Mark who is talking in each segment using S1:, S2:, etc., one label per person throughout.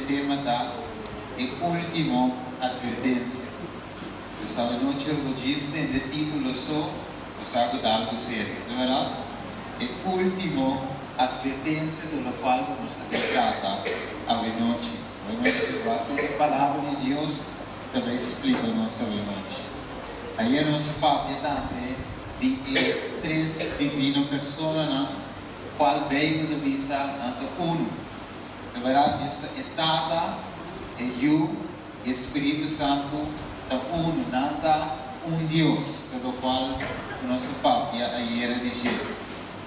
S1: tema está el último advertencia. Esta noche lo dice en el título so, os hago dar algo serio, ¿de verdad? El último advertencia de lo cual vamos a tratar a la noche. Hoy la palabra de Dios também explica-nos a noite. Ayer nos papo também de três divinas pessoas, na qual veio de vista ante uno. Na verdade, esta etapa é eu e Espírito Santo da uno, nada Deus, pelo qual nosso papo ayer dizia.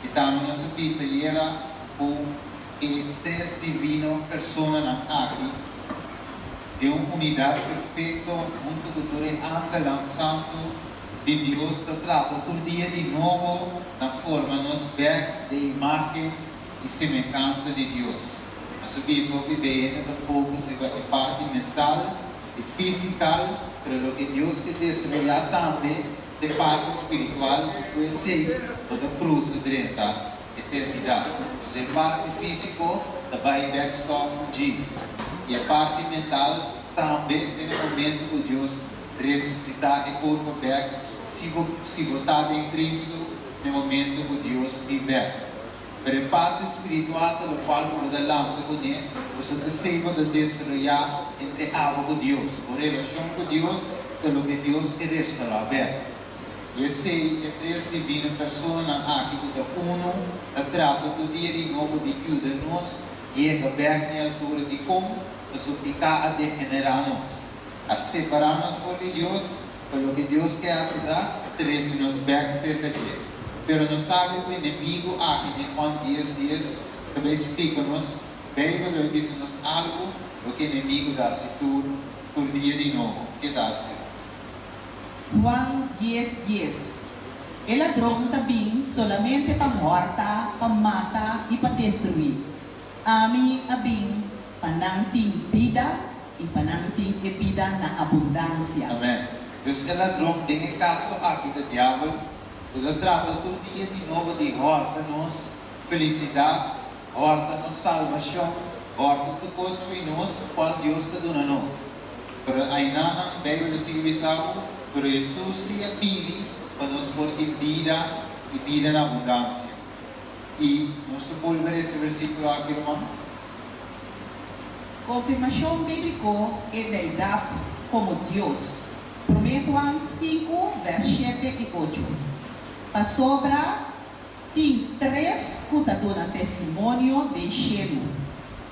S1: E também nossa pista era com três divinas pessoas aqui. De uma unidade perfeita, junto com o Ángel Santo de Deus, que trata todo dia de novo na forma nos ver de imagem e semelhança de Deus. Nós vimos obediência da focus é parte mental e física, mas o que Deus quer desenvolver também de parte espiritual, que pode ser toda cruz durante a eternidade. A parte física também backstop diz. E a parte mental também tem o momento que Deus ressuscitar e corpo back, se botar em Cristo, no momento que Deus viver. Mas a parte espiritual, pelo qual por delante com Ele, você recebe de desarrollar entre algo com Deus, por relação com Deus, pelo que Deus quer restaurar bem. E esse é três divinas pessoas aqui que trata do dia de novo de ajuda-nos e é aberto na altura de como suplicar a degenerar-nos, a separar-nos por Deus, pelo que Deus quer ajudar, três-nos bem cerca dele. Pero não sabe o inimigo aqui de quantos dias também explica-nos, bem, mas diz-nos algo, o que o inimigo dá se tudo por dia de novo. Que dá-se?
S2: Juan 10:10. El ladrón também solamente para morta, para matar e para destruir. A mim, pananting vida e pananting vida na abundância.
S1: Amém. Então, o ladrão tem o caso aqui do diabo. Ele trabalha todo dia de novo de horta-nos felicidade, horta-nos salvação, horta-nos construir-nos qual Deus está dando-nos. Mas ainda não veio de civilização, mas Jesus se pede para nos pôr em vida e vida na abundância. E nós podemos ver esse versículo aqui, irmão.
S2: Confirmação bíblica é deidade como Deus. 1 Juan 5, vers 7 e 8. Para sobra, tem três que dão testemunho de cielo.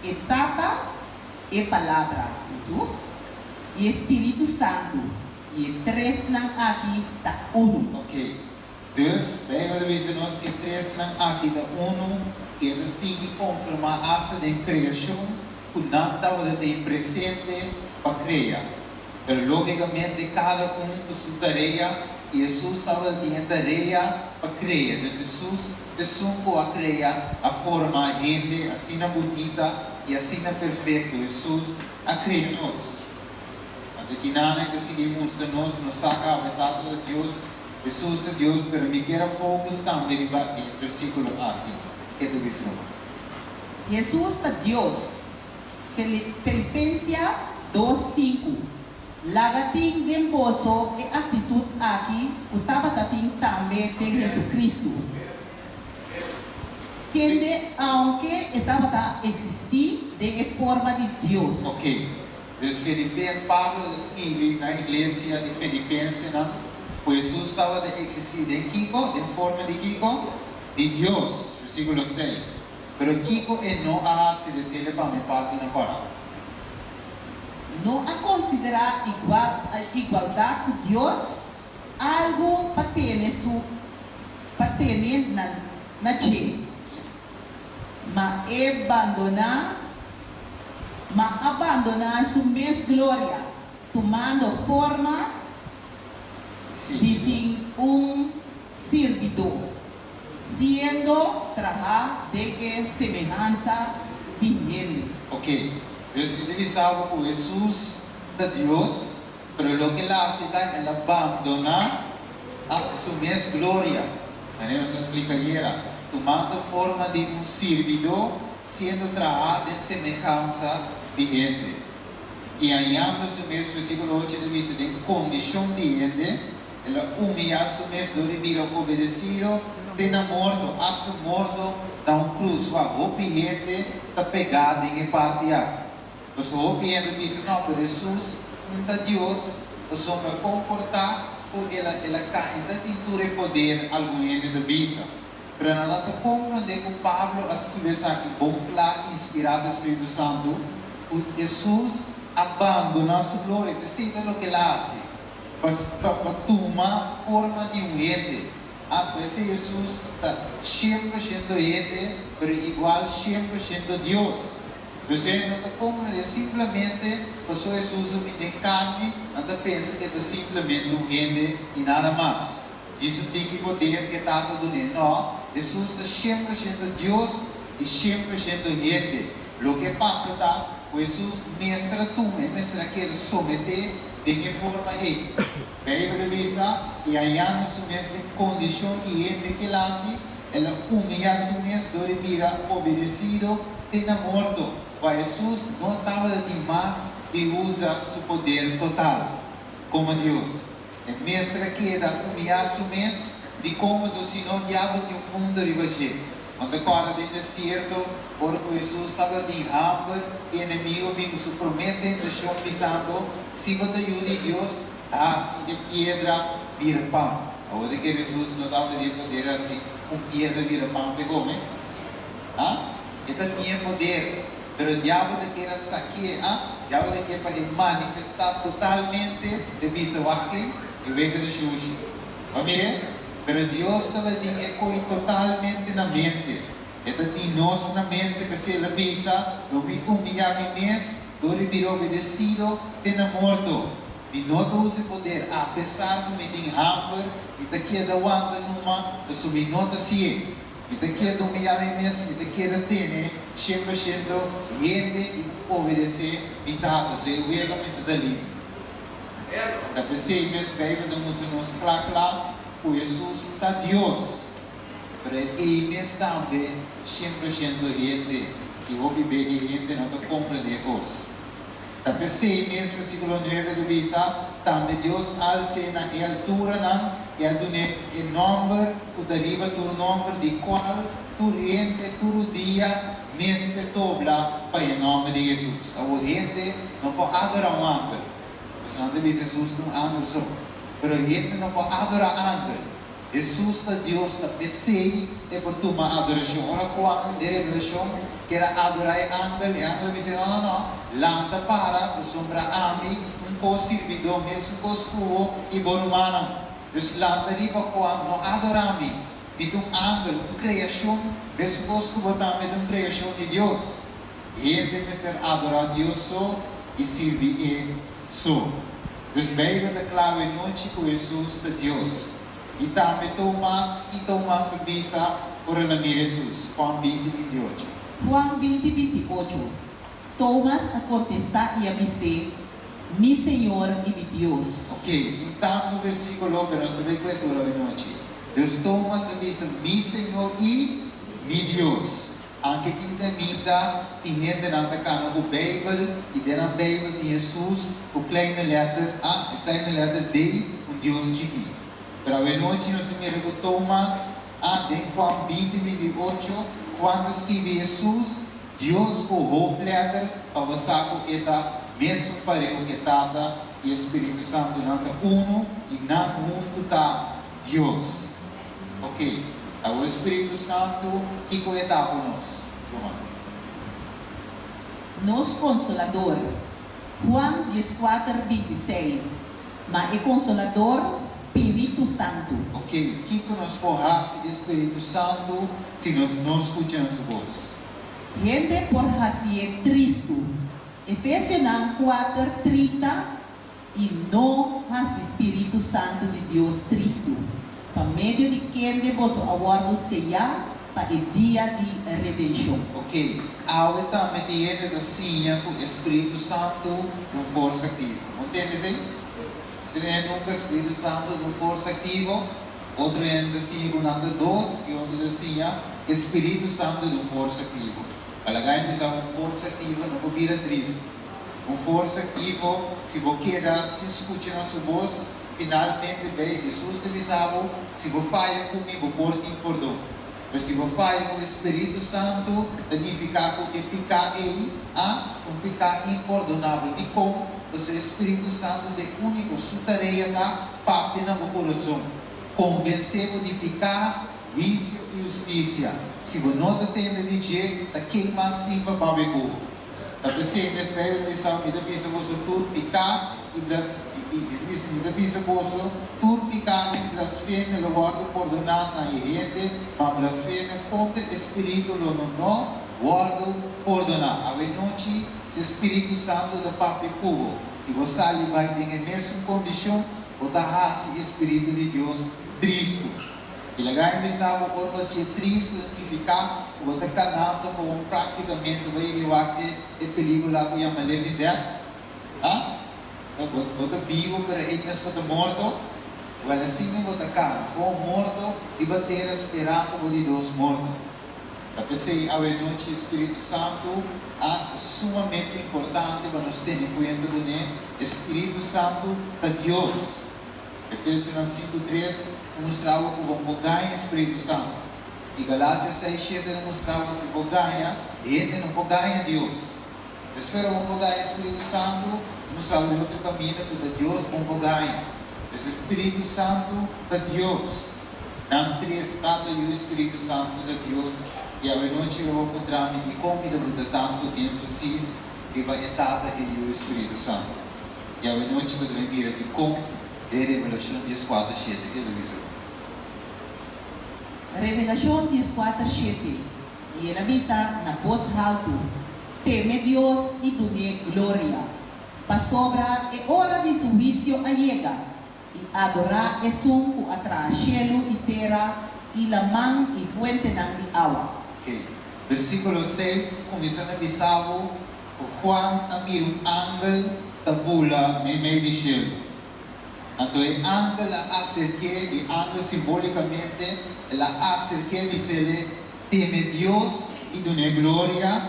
S2: E Tata é palavra, Jesus, e Espírito Santo. E três não aqui da uno.
S1: Ok. Deus, bem, nós que três não aqui da uno, e assim confirmar a ação de criação, que não estava de presente para criar. Mas logicamente cada com sua tarefa, e Jesus estava de tarefa para criar. Então Jesus desumou a criar a forma a gente, assim bonita e assim perfeita. Jesus a criar nós. Mas que nada que seguimos nós, nos saca a vontade de Deus. Jesus é Deus, mas me quer focus também no versículo aqui. Que tu diz?
S2: Jesus é Deus. Filipenses 2:5. Lagating din poso e atitude aqui, o tabatating também tem Jesus Cristo. Que aunque estava existir de forma de Deus.
S1: Ok. Então, Filipenses, Pablo escreve na igreja de Filipenses, pois Jesus estava de existir de Kiko, de forma de Kiko, de Deus, versículo 6. Pero Kiko não a se decide para minha parte na coral.
S2: Não a considerar igualdade com Deus algo para ter na gente. Mas abandonar sua mesma glória, tomando forma de servidor, sendo trabalhar de semelhança de ele.
S1: Ok. Deus ele sabe que Jesus é Deus, mas o que ele hace é ele abandonar a sua mesma glória. Nos explica ayer, tomando forma de servidor, sendo trabalhado de semelhança de gente. Y hallando su mes, versículo 8 dice, de condición de gente, ela humilha su mes, do revira obedecido, tem morto, hasta morto, da cruz, sua roupa gente está pegada em parte a. Mas a roupa gente diz, não, por Jesus, não Deus, o sombra comportar, porque ela está em tintura e poder, algum gente da visa. Para nós compreender que Pablo escreveu aqui, bom plá, inspirado do Espírito Santo, o Jesus abandona sua glória, decide o que ele faz, para tomar forma de gente. Por isso Jesus está 100% gente, mas igual 100% Deus. Você não está compreendendo simplesmente, porque Jesus tem carne, não pensa que é simplesmente gente e nada mais. Isso tem que poder que está dando. Não, Jesus está 100% Deus e 100% gente. O que passa está, Jesus mestra tu, mestra aquele someter de que forma é. Pega de vista e aí anda su mestra condição e gente que lasse, ela humilha su mestra, do mira obedecido, tem morto. Mas Jesus não estava de má e usa seu poder total, como Deus. É mestra que dá humilhar su mestra, de como o Senhor diabo de fundo de você. Quando agora de deserto, por Jesus estava de hambre, e inimigo vinha se promete de chão pisando, se você ajuda Deus, assim de pedra vira pão. Agora que Jesus não estava de poder assim, com pedra vira pão, pegou, né? Então tinha poder, mas o diabo queria saquear, o diabo queria manifestar totalmente de visual e veio de Jesus. Vamos ver? Pero Deus estava de eco totalmente na mente. Então tinha nós na mente que se ele pensa, eu me humilhar em mês, eu me obedecido, tenho morto. E não usa poder, apesar de me ter hambre, e daqui a da wanda numa, eu sou me nota se e daqui a da humilhar em mês, e daqui a da ter, 100% gente e obedecer, e tal, eu vejo isso dali. Da pensei mesmo, veio da música nos claro, o Jesus está Deus, para ele também 100% gente, que o viver e gente não está compreender coisas. Tapi sei mesmo, versículo 9 do Bisa, também Deus alce na altura não, e adune o nome, o deriva do nome de qual tu gente, tu dia, mesmo dobla para o nome de Jesus. A gente não pode adorar um anjo, porque não deve Jesus não anjo só. Pero gente não pode adorar anjo. Jesus está Deus, está pensei, é por tomar adoração. Ora, quando de revelação, quer adorar anjo, e anjo diz, não, lanta para, o sombra ami, servidor, mesmo cosco e borumano. Dus lanta riba quando não adorami, e anjo, criação, mesmo cosco botame, criação de Deus. Gente deve adorar Deus só e servir só. Dus Bijbel declara em noite que Jesus é Deus. E também Tomás bisa por o nome de Jesus. Juan 20:28.
S2: Juan 20:28. Tomás a contestar e a dizer, mi Senhor e mi Deus.
S1: Ok, então no versículo, pero nós vamos ver de noite. Deus Tomás diz, mi Senhor e mi Deus. Anche in der Mitte, die gente não está o Bijbel, e na Bijbel de Jesus, o kleine letter D, Deus chiquinho. Pero a noite nós vamos com Tomás, de Juan 20:28, quando escreve Jesus, Deus com o hoofdletter, para você que mesmo para o que está, e o Espírito Santo não está uno, e não mundo está Deus. Ok, o Espírito Santo, que está por nós?
S2: Nos Consolador, Juan 14:26, mas é Consolador Espírito Santo.
S1: Ok, que nos forrasse Espírito Santo se nós não escutamos a voz.
S2: Gente por hacer Cristo. Efésios 4:30 e não has Espírito Santo de Deus Cristo, por meio de quem de vos aguardo sellar para o dia de redenção.
S1: Ok, agora também tem da sinha com o Espírito Santo com força ativa. Entende isso? Se não é nunca Espírito Santo com força ativa, outro é da sinha com nada dois, e outro da sinha Espírito Santo com força ativa. Palagay bisa uma força ativa não vira triste. Uma força ativa, se você quer se escutar na sua voz, finalmente bem, Jesus te avisava, se você falha comigo, por ti perdão. Mas se você falha com o Espírito Santo, significa que ficar aí, um ficar imperdonável. De como o Espírito Santo é único, sua tarefa da papi na meu coração. Convencer de ficar vício e justiça. Se você não tem de dizer, quem mais tem para babeco. Tapi sempre espero que sabe que bisa você tur ficar e bisa você tur ficar e blasfêmia lo guardo perdonado na gente, mas blasfêmia contra o Espírito lo não guardo perdonado. A noite, se Espírito Santo da Papi Cubo e você ali vai ter a mesma condição, o da Espírito de Deus Cristo. E legal me sabe por você triste significar o outro canal como praticamente vai levar que película que chama Living Death, o vivo para eles para morto, vai assim nem o cara, o morto e bater esperando o de Deus morto. Porque se a noite Espírito Santo é sumamente importante para nós ter em conta com ele, Espírito Santo é Deus. Efésios 5:3 mostrava que vamos ganhar Espírito Santo. E Galatas 6:7 mostrava que vamos ganhar, e ele não pode ganhar Deus. Espero que vamos ganhar Espírito Santo, mostrava o outro caminho que Deus vamos ganhar. Esse Espírito Santo é Deus. Não três estados e o Espírito Santo é Deus. E a noite eu vou encontrar e convida para tanto ênfase e vai etapa em o Espírito Santo. E a noite eu vou vir aqui com Revelação 14:7, que é isso?
S2: Revelação 14:7. E ela avisa na voz alta: teme Deus e dune glória. Para sobra é hora de seu juízo chega. E adorar é sunco atrás cielo e terra e la mão e fuente de água.
S1: Okay. Versículo 6, começando a avisar o Juan amir um ángel da bula no meio do cielo. Então, o ángel acerquei, e ángel simbolicamente, ela acerquei e disse: teme Deus e dune glória,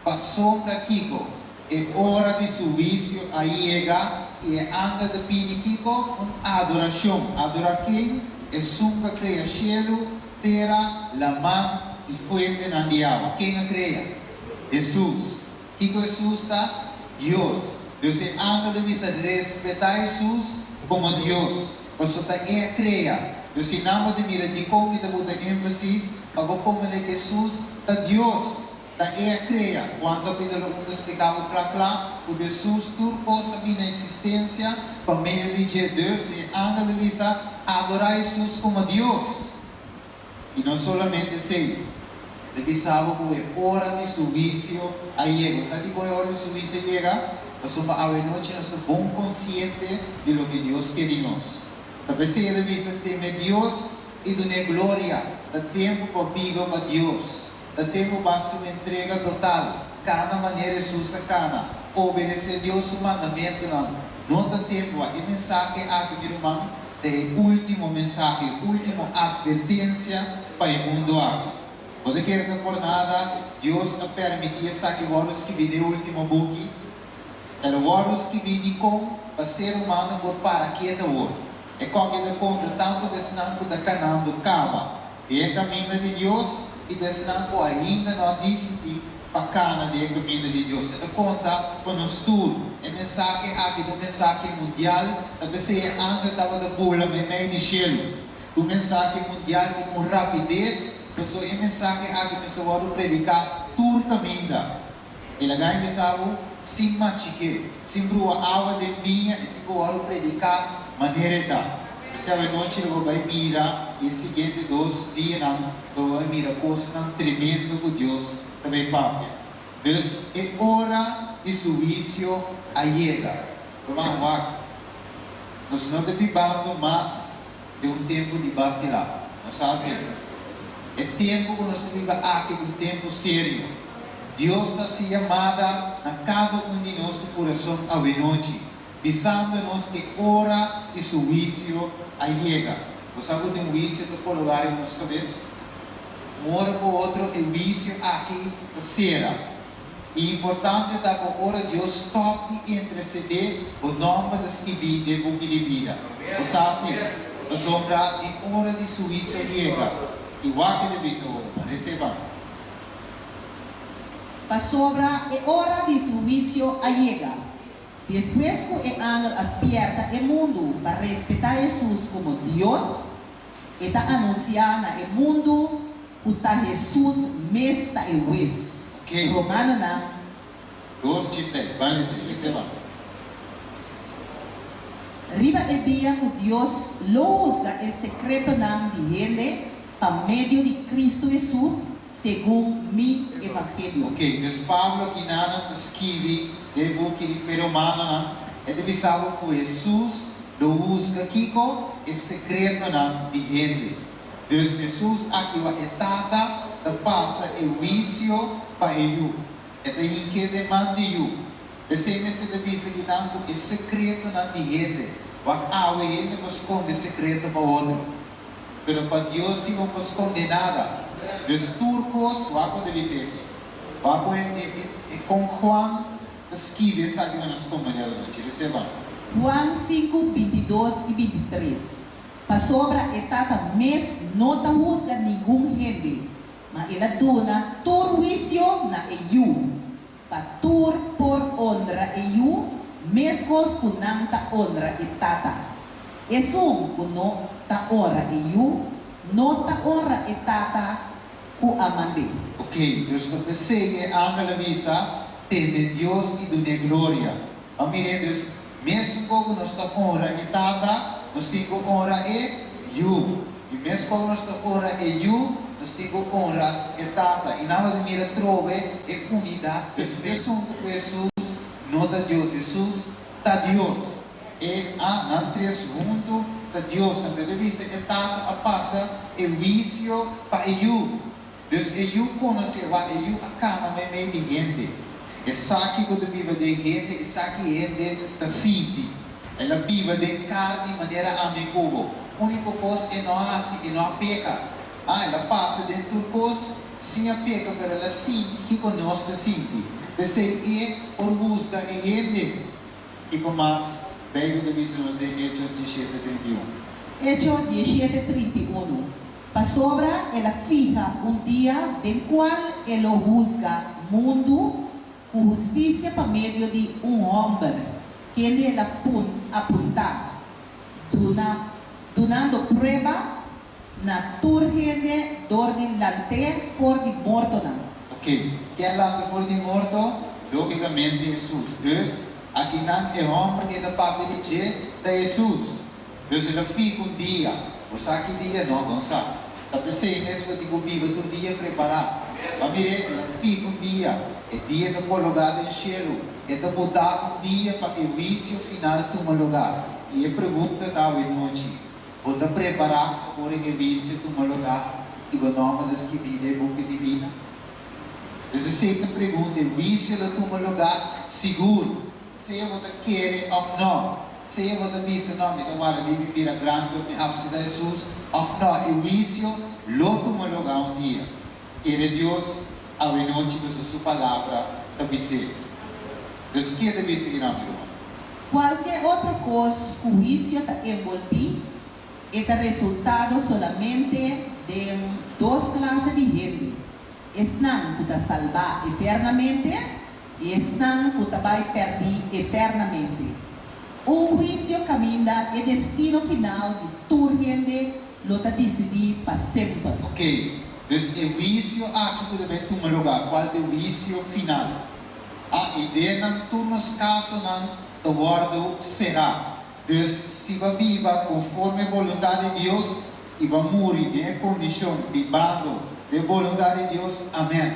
S1: passou para Kiko. É hora de seu juízo chega, e é ángel de Pini Kiko, uma adoração. Adorar quem? É sunca cria cielo, terra, la mão e fuente na água. Quem a cria? Jesus. Kiko Jesus está? Deus. Deus é ángel de misa respeitar Jesus como Deus. Você está a cria. Deus é nome de mira de como que botar ênfase, agora como que Jesus está Deus. Está a cria. Quando a Pedro explicava claro, o Jesus tudo possa vir na existência para meio de Deus e ángel de misa adorar Jesus como Deus. E não somente sei, ele sabe que é hora de seu juízo chega. Sabe qual é a hora de seu juízo chega? Nós somos a noite, nós somos bem conscientes de lo que Deus quer de nós. Talvez se ele diz que teme Deus e dune glória, dá tempo para viver para Deus, dá tempo para sua entrega total, cada maneira Jesus cana, obedecer a Deus o mandamento não dá tempo. E mensagem aqui, meu irmão, é o último mensagem, a última advertência para o mundo aqui. Você quer recordar, Deus não permitia que os que viram o último buque, os que viram com o ser humano por para que é o é como ele conta tanto desnanco da Canaã do Cava, e é caminho de Deus, e desnanco ainda não disse para Cana de caminho de Deus. Ele conta para nós tudo. É mensagem aqui, do mensagem mundial, a pessoa anda estava da pula, no meio de cielo. Do mensagem mundial e com rapidez, pessoa é mensagem aqui, pessoa vai predicar tudo caminho. E lá ganha mensagem, sim machique, sim brua água de vinha, e vai predicar maneira da. Você a noite ele vai mirar, e seguinte 2 dias, ele vai mirar coisa tremenda com Deus, também papi. Deus é hora de seu juízo chega. Vamos nós não devemos mais de um tempo de vacilar. Nós sabemos. É tempo que nós vivemos aqui, um tempo sério. Deus está se chamada a cada de nosso coração a noite, visando-nos que hora de seu juízo chega. Você sabe de um juízo que colocar em nossa cabeça? uma hora para outra, o vício aqui será. E importante é que a hora Deus toque interceder o nome das que vivem de boca de vida. Ou seja, a sombra e hora de suíço chega. E o que de vício hora, receba.
S2: A sobra é hora de juízo a chega. Depois que o anjo aspierta o mundo para respeitar Jesus como Deus, está anunciando no mundo que Jesus mesmo é o juiz.
S1: Okay.
S2: Romano na
S1: 2:16, vai dizer, receba.
S2: Riba é dia que Deus lo juzga o secreto na de gente por meio de Cristo Jesus, segundo mi evangelho.
S1: Ok, então Pablo aqui nada escreve de boca de Romano, é de pensar que Jesus lo juzga aqui com o secreto na de gente. Então Jesus aqui vai etapa da passa o vício para ele. É daí que demanda ele. Você me se deve que tanto o secreto na de gente. Vai a gente não esconde secreto para outro. Pero para Deus se não esconde nada. Os turcos, vai poder dizer, vai com Juan escreve essa que nós estamos lendo, receba.
S2: Juan 5, 22 e 23. Para sobra etapa mes não ta juzga nenhum gente, mas ela dona tur juicio na EU. Para tur por honra EU, mesmos que não ta honra etata. Isso que não ta honra EU, não ta honra etata ku amande.
S1: Ok, Deus não persegue a visa, teme Deus e dune glória. Amém, Deus, mesmo como nós ta honra etata, nós temos honra e you. E mesmo como nós temos honra e you, nós temos honra e tata. E na hora de mira trove é unidade. Mesmo que Jesus não está Deus, Jesus está Deus. E há três juntos está Deus. Então deve ser e tata a passa e vício para you. Deus e you conhece o e you a cama meio de gente. E sabe que vive de gente, e sabe que gente está sente. Ela vive de carne de maneira amigável. A única coisa é não hace e não peca. Ela passa dentro do poço, sem a peca, mas ela sente que conosco sente. Você é por busca e gente. E como mais, veio da visão de Hechos 17:31.
S2: Hechos 17:31. Para sobra, ela fija dia del qual ela juzga mundo com justiça por meio de homem que ele apunta, donando prueba na turgente dor de lante por de morto.
S1: Ok, quem lante por de morto, logicamente Jesus. Deus, aqui não é homem que está para dizer de Jesus. Deus ele fica dia, você aqui dia não avança. Tapi saya mesmo digo vivo todo dia preparar. Amire, ela fica dia, é dia do lugar do cielo. É de mudar dia para o vício final do lugar. E a pergunta da noite, você preparar por o vício do lugar e o nome das que vivem boca de vida? Então sempre pergunta, o vício do lugar seguro, se você quer ou não, se você diz não, então agora deve vir a grande absida de Jesus, ou não, o vício do lugar dia. Quer Deus, a noite com sua palavra, também ser. Deus quer deve ser irá, meu irmão.
S2: Qualquer outra coisa que o juízo está envolvido é resultado solamente de duas classes de gente. Estão que salvar eternamente e estão que vai perder eternamente. O juízo caminha é destino final de toda gente lo está decidido para sempre.
S1: Ok, então o vício aqui pode ver um lugar. Qual é o vício final? A ideia não turnos caso não o guardo será. Deus se vai viva conforme a vontade de Deus e vai morrer em condição vivendo de vontade de Deus. Amém.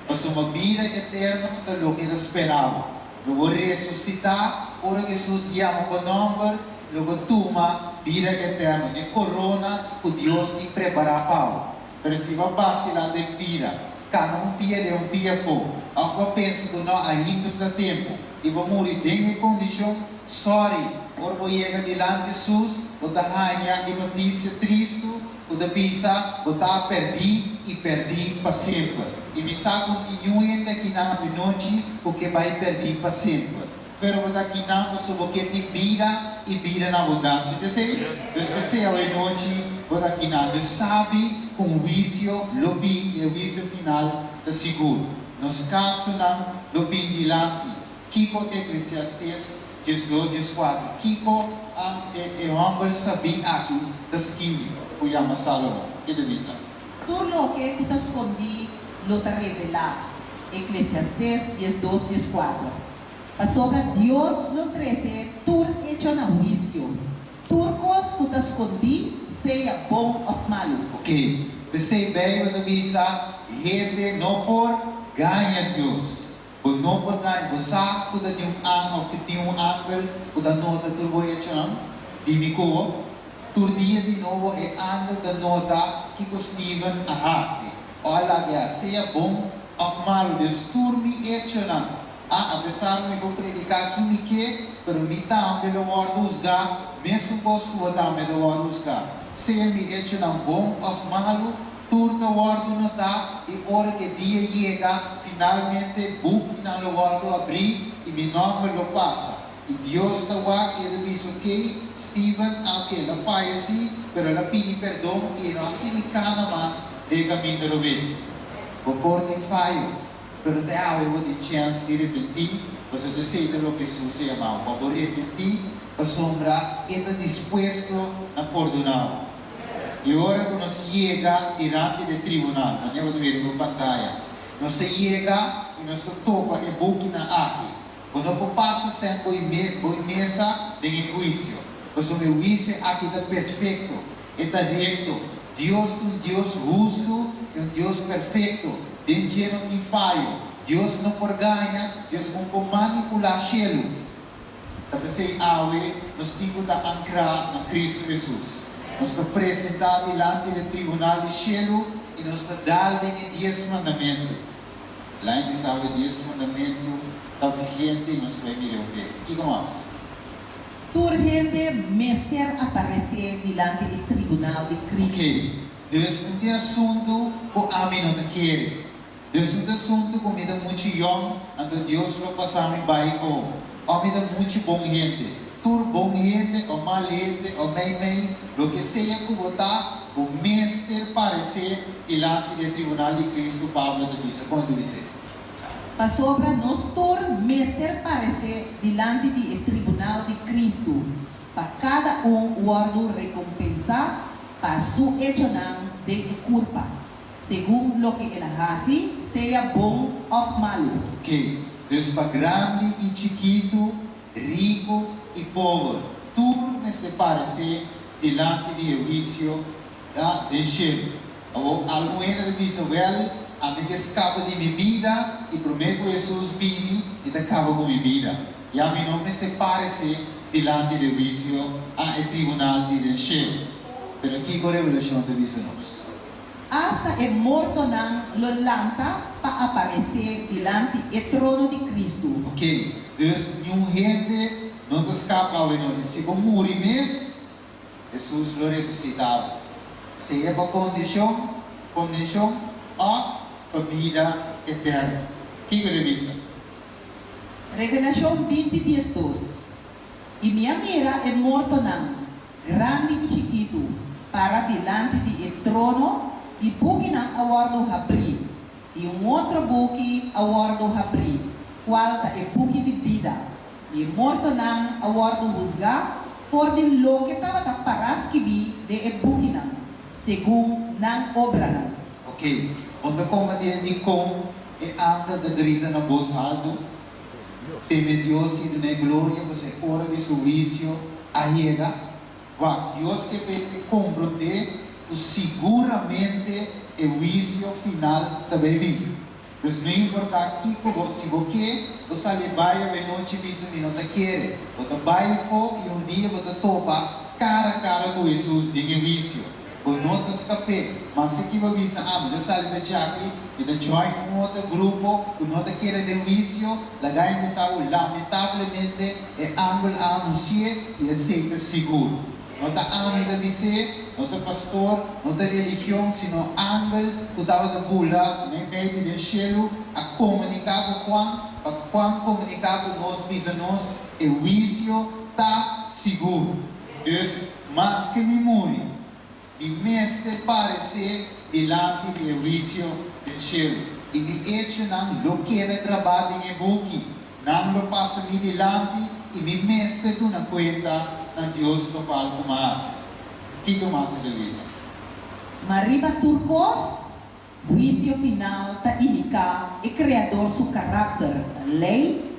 S1: Mas uma vida eterna é o que Deus esperava. Eu vou ressuscitar, ora Jesus chama o nome, eu vou tomar vida eterna. É corona que Deus te prepara para. Mas se vai vacilar de vida, cada dia de dia for. Eu penso que não ainda dá tempo. E vou morrer em condição, sorry, ora vou chegar diante de Jesus, vou dar a notícia triste, vou dar pisa, vou dar perdi e perdi para sempre. E me sabe continue aqui na noite, porque vai perder para sempre. Pero vou dar aqui na porque tem vida e vida na abundância. Deus especial em noite, vou dar aqui na Deus sabe com o vício, lobby e o vício final é seguro. Nos casos não, lobby dilante. Kiko Eclesiastes, 12:4. Kiko é o homem sabia aqui das 15. Kuyama Salomão. Que devisa?
S2: Tú lo que tú te escondí, lo te revela. Eclesiastés 10:2-10:4. Sobre Dios lo 13, tú hecho na juicio. Turcos tú te escondí, sea bom ou malo.
S1: Ok. Você bem, você avisa, gente não por ganhar Deus. Ou não por ganhar. Você sabe que tem ángel, que tem ángel, que da nota tu vai hecho não? Dimiko. Turdia de novo é ángel da nota que o Steven arrase. Olha, seja bom ou malo. Deus turmi hecho não. Apesar de eu predicar aqui, me que, pero me também eu vou usar, mesmo que eu também vou usar. Se me hecho não bom ou malo, turno o nos dá, e hora que dia chega, finalmente, book na o abrir, e meu nome lo passa. E Deus está lá, ele diz, ok, Steven, ok, ela faz assim, pero ela pede perdão, e não assim cana mais, de caminho do vez. O corte falho. Pero te eu vou ter chance de repetir, você decide o que Jesus ama, vou repetir, a sombra está disposto a perdonar. E agora quando nós chega diante do tribunal, nós vamos ver na pantalla, nós chega e nós topa e boca na aqui. Quando passa sempre a mesa de juízo, o juízo aqui está perfeito, está reto. Deus é Deus justo, é Deus perfeito. Dinheiro não falho. Deus não por ganha, Deus não por manipular cielo. Talvez nós temos que ancrar na Cristo Jesus. Nós estamos apresentados diante do tribunal de cielo e nós estamos dando os 10 mandamentos. Lá em que sabe 10 mandamentos, está vigente e nós vamos ver. O que mais?
S2: Urgente mestre aparecer diante do tribunal de Cristo.
S1: Ok. Deus não tem assunto com a mim não quer. Deus não tem assunto com me dá muito young, então Deus vai passar me vai com. Ou me dá muito bom gente. Tur bom gente, ou mal gente, ou mei, o que seja que botar, o mestre aparecer diante do tribunal de Cristo, Pablo diz. Quando diz?
S2: Sobre nós tur mestre aparecer diante do tribunal de Cristo, para cada guardo recompensa para su hecho de culpa, según lo que ele hace, seja bom ou malo.
S1: Ok, Deus para grande e chiquito, rico e pobre, tudo me se parece diante do juízo do céu. Alguém diz, a mim escapa de minha vida e prometo Jesus vive e acaba com minha vida. E a mim não me se parece diante do juízo ao tribunal do céu. Pero aqui com a revelação de Deus.
S2: Hasta é morto não lanta para aparecer diante do trono de Cristo.
S1: Ok, Deus nenhum gente não escapa ao nome. Se como morrer mesmo, Jesus lo ressuscitava. Se é para condição ou para vida eterna. Que revisa?
S2: Revelação 20:2. E minha mira é morto não, grande e chiquito, para diante do trono e buque não aguardo abrir. E outro buque aguardo abrir, qual é buque de vida. E morto não aguardo buscar, por de lo que estava para escrever de buque não, segundo não obra não.
S1: Ok, quando comandante de com e anda de grita na voz alto, teme Deus e na glória, você ora de seu juízo, ahega, Deus que pede comprometer, seguramente o juízo final também vem. Então não importa aqui se você vai a noite e não te quer, você vai e um dia você topa cara a cara com Jesus de juízo. o nota escape, mas se que vai visar, mas a salida Jackie, e da join com outro grupo, o nota que era de vício, lagai me sabe, lamentavelmente, é ângulo a anunciar e aceita seguro. Nota ame da vice, nota pastor, nota religião, sino ângulo, que estava da bula, nem meio de cielo, a comunicar com comunicar com nós, visa nós, e o vício está seguro. Dus, mas que me muri, e mestre parece delante do vício do cielo. E me eche não lo queda trabalho em buque, não lo passa me delante, e me mestre tu na conta na Deus no palco mais. Que mais de vício?
S2: Mariba Turcos, juízo final ta indica e criador su carácter, lei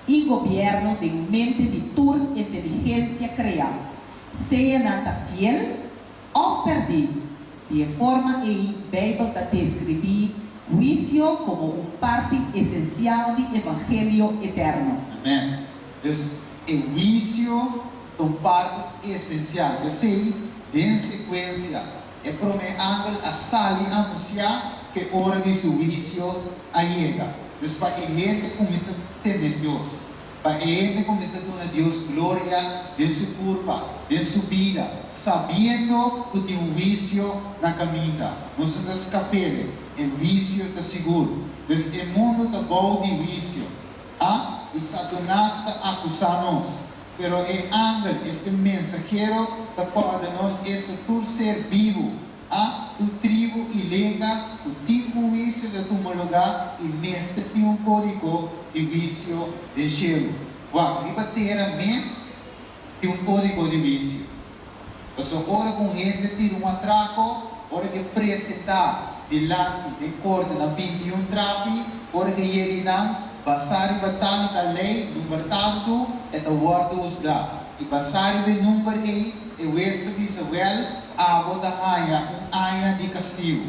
S2: e governo de mente de tur inteligência criada. Seja nata fiel ou perdido, de forma e a Bíblia ta descreve juízo como parte essencial do evangelho eterno.
S1: Amém. Dus o juízo é parte essencial. Eu sei, em sequência, é para me a sali anunciar que a hora de seu juízo chega. Dus para a gente começa a temer Deus. Para a gente começa a dar a Deus glória de sua curva, de sua vida, sabendo que tem juízo na caminhada. Não se escape, o juízo está seguro. Dus o mundo está bom de juízo. E Satanás está acusando-nos. Pero el ángel, este mensajero, te pode nos esse tu ser vivo, tu tribo e lega, tu tipo vício de tu lugar e mestre tem código de vício de cielo. Vai, ribateira mês tem código de vício. Então, hora com gente tira atraco, hora de apresentar delante de corte na 21 trapi, hora de ele não, basari batang da lei, número tanto, é o word usar. E basari be número e o este bisawel, a bota aya de castigo.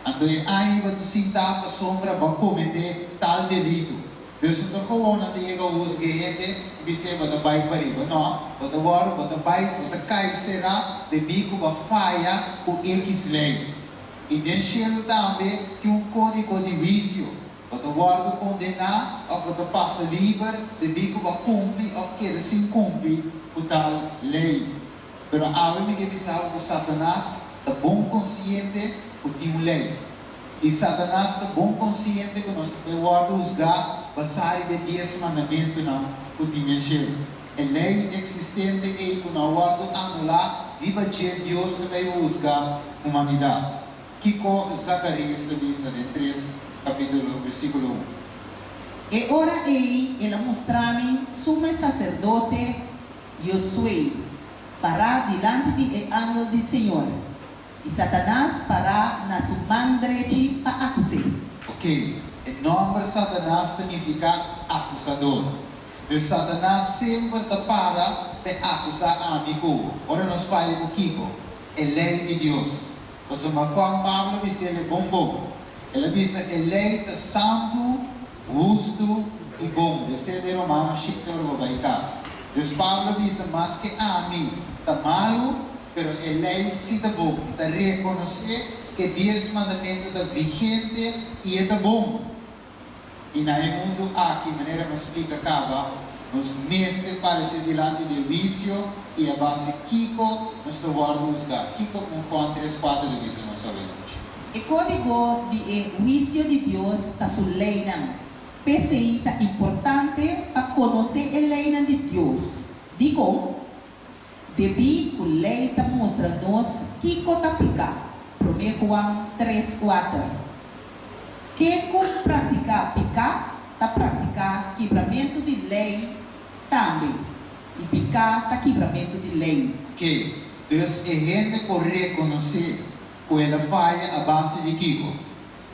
S1: Então, aya vai sinta a sombra para cometer tal delito. Deus não está falando de ego os gente, bise bota bai pariba, não. Bota word, bota bai, bota cai será de bico ba faia o X lei. E deixando também que código de vício. Você guarda condenar, ou você passa livre, de bico para cumprir, ou quer sim cumprir com tal lei. Mas a única visão que Satanás está bom consciente que tem lei. E Satanás está bom consciente que nós podemos usar basar de 10 mandamentos que tem cheio. A lei existente é que nós guardamos anular, e para Deus que vai usar a humanidade. Kiko Zacarias diz em 3 capítulo, versículo 1.
S2: E ora ela mostrava sumo sacerdote Josué para diante do ángel do Senhor. E Satanás para na sua mão direita para acusar.
S1: Ok, o nome de Satanás significa acusador. E Satanás sempre está para acusar amigo. Ora nós falamos com Kiko, é lei de Deus. Mas o Juan Pablo diz ele é bom. Ela diz que a lei é santo, justo e bom. Esse é de Romanos 5:22. Deus Pablo diz, mas que a mim está malo, pero a lei sim está bom. Está reconhecer que 10 mandamentos está vigente e está bom. E no mundo aqui, de maneira que explica acaba, nos mestres parecem diante do vício e a base Kiko nos guardamos da Kiko com 3-4 de vício não sabemos.
S2: O código de juízo de Deus está sua lei não. PCI está importante para conhecer a lei de Deus. Digo, devido a lei está mostrando-nos que está aplicado. 1 João 3:4. Que com praticar pecar, está praticar quebramento de lei também. E pecar está quebramento de lei.
S1: Ok, Deus é gente por reconhecer que ela falha a base de Kiko,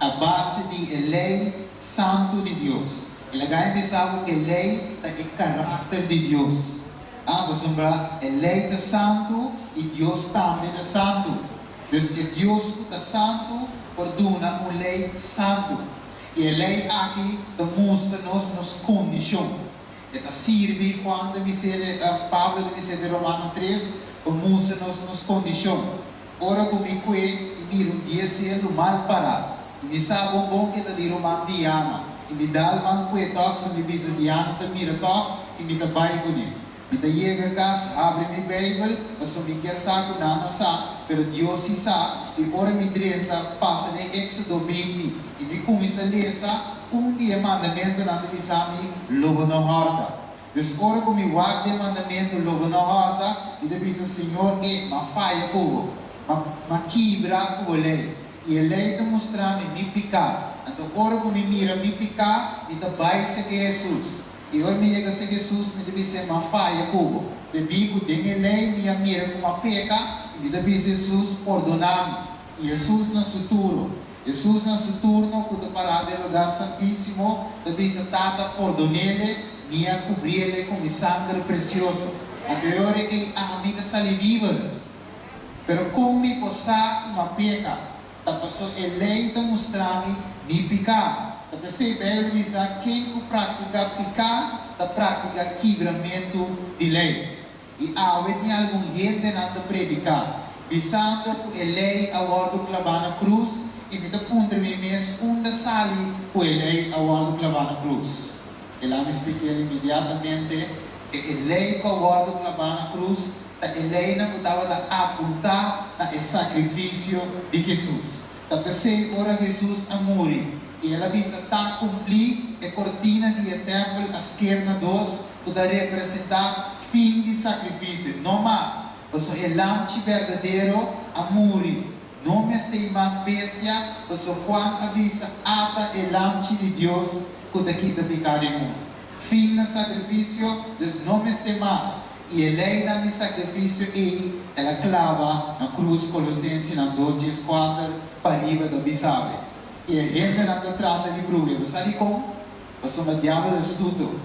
S1: a base de lei santo de Deus. Ela vai pensar que a lei é o caráter de Deus. Você lembra, a lei é santo e Deus também é santo. Deus é Deus que é santo, por dar uma lei santo. E a lei aqui mostra-nos as condições. Ela serve quando Pablo diz de Romanos 3, mostra-nos as condições. ora comigo e miro dia sendo mal parado. E me sabe bom que está de romano Diana. E me dá o man que toque, se me visa Diana, te mira toque e me dá bai com ele. Me dá chega a casa, abre minha Bíblia, mas me quer saber não sabe, pero Deus se sabe. E ora me drenta, passa de Éxodo 20 e me começa a ler dia mandamento na televisão lobo na horta. Dus ora comigo guarda o mandamento lobo na horta e depois o Senhor ma faia com ma quebra com a lei. E a lei te mostrar me picar. Então ora comigo mira me picar e te vai seguir Jesus. E ora me chega a seguir Jesus me deve ser ma faia com. Debigo dengue lei me mira com uma peca e depois Jesus perdonar. E Jesus no futuro. Jesus no turno, quando parar do lugar santíssimo, depois a tata perdonele, minha cobrir-lhe com sangue precioso. Anterior é que a amiga sali livre. Pero como me passar uma peca, a pessoa eleita mostrar-me me picar. A pessoa é bem quem pratica picar, da prática quebramento de lei. E há algum gente na predicar. Pensando que a lei a ordem clavar na cruz, e me dá punta me mês sali com a lei a ordem clavar na cruz. Ele me explica imediatamente que a lei que a ordem clavar na cruz, a lei não estava a apontar no sacrifício de Jesus. Da pessoa ora Jesus a morrer e ela visa tá cumprir a cortina de templo à esquerda dos para representar fim de sacrifício, não mais. Mas o lampe verdadeiro a morrer. Não me tem mais bestia, mas o Juan avisa ata o lampe de Deus que daqui da pecado em mundo. Fim do sacrifício, dus não me tem mais. E a lei do sacrifício e ela clava na cruz Colossenses na 2:4 para riba do bisabe. E a gente não trata de bruxa. Você sabe como? Você é o diabo do estudo.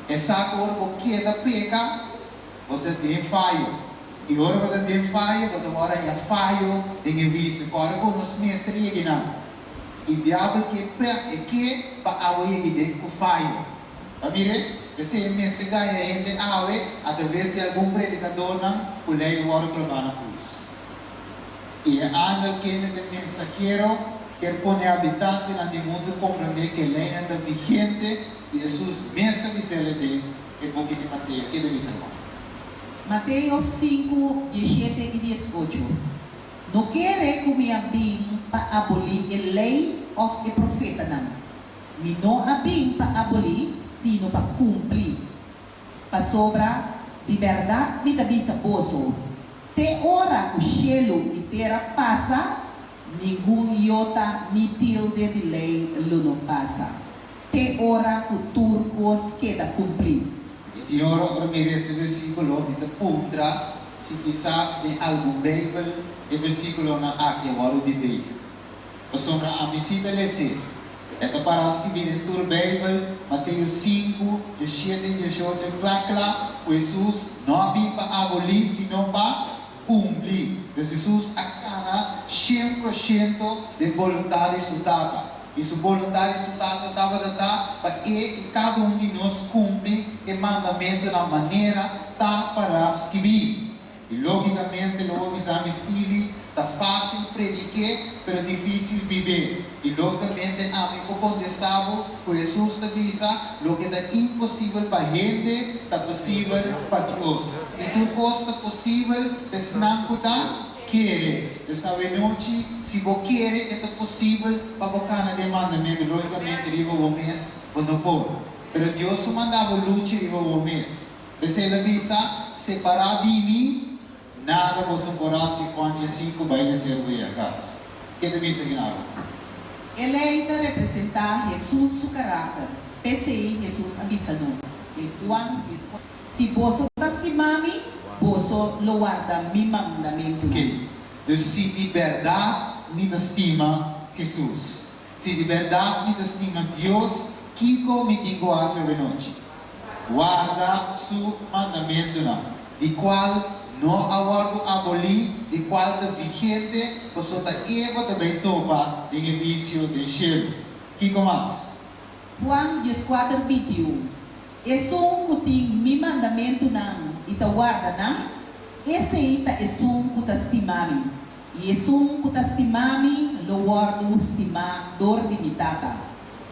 S1: Essa cor o que é da peca, você tem falho. E ora você tem falho, você ora é falho, tem visto. Agora com os mestres aqui não. E o diabo que para apoiar que com falho. Tá vendo? Você mestre ganha gente awe através de algum predicador não, o lei o ora clavar na cruz. E a ángel que é mensageiro quer pôr habitante no mundo compreender que a lei está vigente e Jesus mesmo disse é bom que te Mateus, que deve ser bom.
S2: Mateus 5, 17 e 18. Não quer comer bem para abolir a lei ou o profeta não. Me não há bem para abolir, sino para cumprir. Para sobra, de verdade, me dá bisa bolso. Te ora o cielo e terra passa, nenhum iota me tilde de lei não passa. Te ora o turcos queda cumprir.
S1: E ora me esse versículo me dá contra, se quizás de algum Bíblia, o versículo na aqui agora de Deus. Para sobra a visita lesse. Esta para escrever em tua Bíblia, Mateus 5, 17 e 18, claro, Jesus não veio para abolir, senão para cumprir. Jesus acana 100% de vontade sudada. E sua vontade sudada estava para que cada de nós cumpre o mandamento da maneira para escrever. E logicamente, logo exame estilo, está fácil predicar, mas difícil viver. E logicamente, a mim contestava que Jesus te avisa, lo que é impossível para a gente, está possível para Deus. E tudo coisa possível, é não querer. Essa noite, se você quer, é possível para bocar na mandamento. Logicamente, riba o mês, quando for. Mas Deus mandava luta riba o mês. Você avisa, separar de mim, nada você porá se quando 5 vai servir a casa. Que deve ser ginado?
S2: Eleita representar Jesus seu caráter. PCI, Jesus avisa-nos. E Juan diz, se você estimar-me, você guarda meu mandamento.
S1: Ok. Então, se de verdade me estima Jesus, se de verdade me estima Deus, Kiko me digo a essa noite. Guarda seu mandamento não. De qual não aguardo abolir, de qual é vigente, você está também topa de vício de cheiro. Kiko mais?
S2: Juan 14, 21. É só que tem meu mandamento não, e te guarda não, esse aí é só que te estimar. E sum kutastimami lo wardo stimador limitata.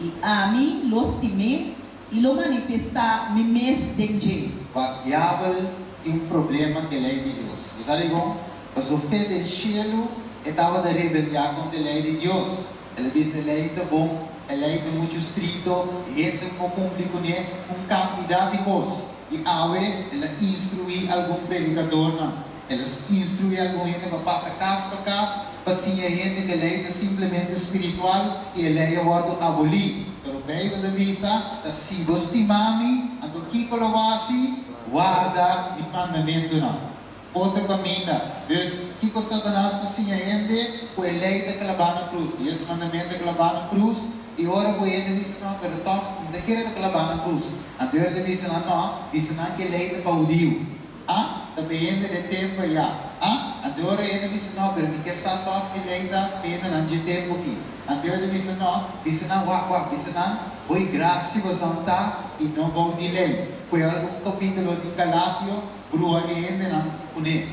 S2: E ami lo stime e lo manifesta mi mes dengue.
S1: O diabo tem problema que lei de Deus. Você sabe como? Mas o fé do cielo estava de rebeliar contra a lei de Deus. Ele disse, a lei está bom, a lei está muito estrito, gente não cumpre com ele, quantidade de coisas. E aí, ela instrui algum predicador, não. Ela instrui algum gente para passar casa para casa, para sim a gente que a lei está simplesmente espiritual e a lei agora abolir. Pero bem, da vista, se você estimar-me, então que colocasse, guarda o mandamento não. Outro caminho, que o Satanás assim a gente, foi a lei da clavar na cruz, e esse mandamento da clavar na cruz, e ora o ele disse, não, pero não quer clavar na cruz. Então ele disse, não, disse não que a lei da paudiu. Também ainda de tempo já. Então ele disse, não, pero me quer só que a lei da pena não de tempo aqui. Então ele disse, não, disse não, foi graça você está e não vou de lei. Foi algum capítulo de Galatio, brua que ainda não pune.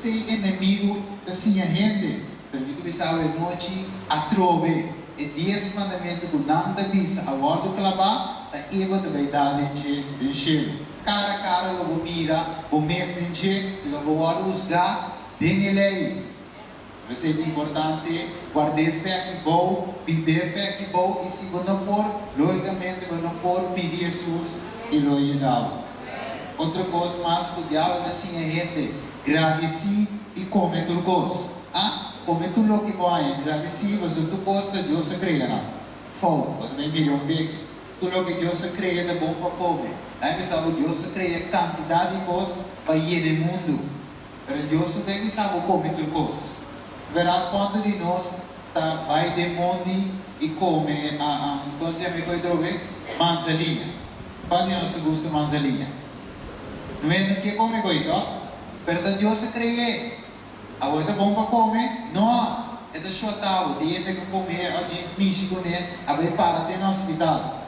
S1: Ser inimigo assim a gente, permite que sabe a noite atrove e 10 mandamentos do não da visa, a ordem clavar, a eva da verdade de encher. Cara a cara, logo mira, o mês de encher, logo usar, tem lei. Isso é importante, guardar fé que bom, viver fé que bom, e se você não for, logicamente, você não for pedir Jesus e lo ajudar. Outra coisa mais que o diabo é assim a gente, agradecer e comer tudo coisa. Comer tudo o que vai, agradecer, você tu gosta, Deus se cria, não? Fogo, você nem milhão de tudo o que Deus se cria é bom para comer. Aí você sabe, Deus se cria quantidade de coisas para ir no mundo. Mas Deus também sabe comer tudo coisa. Verá quanto de nós vai de monte e come, então se me coisa manzalinha. Quando nós gosta de manzalinha? Não é que come coisa, mas Deus se cria. Agora é bom para comer? Não, é da sua tábua, tem que comer, a gente mexe com ele, vai para até no hospital.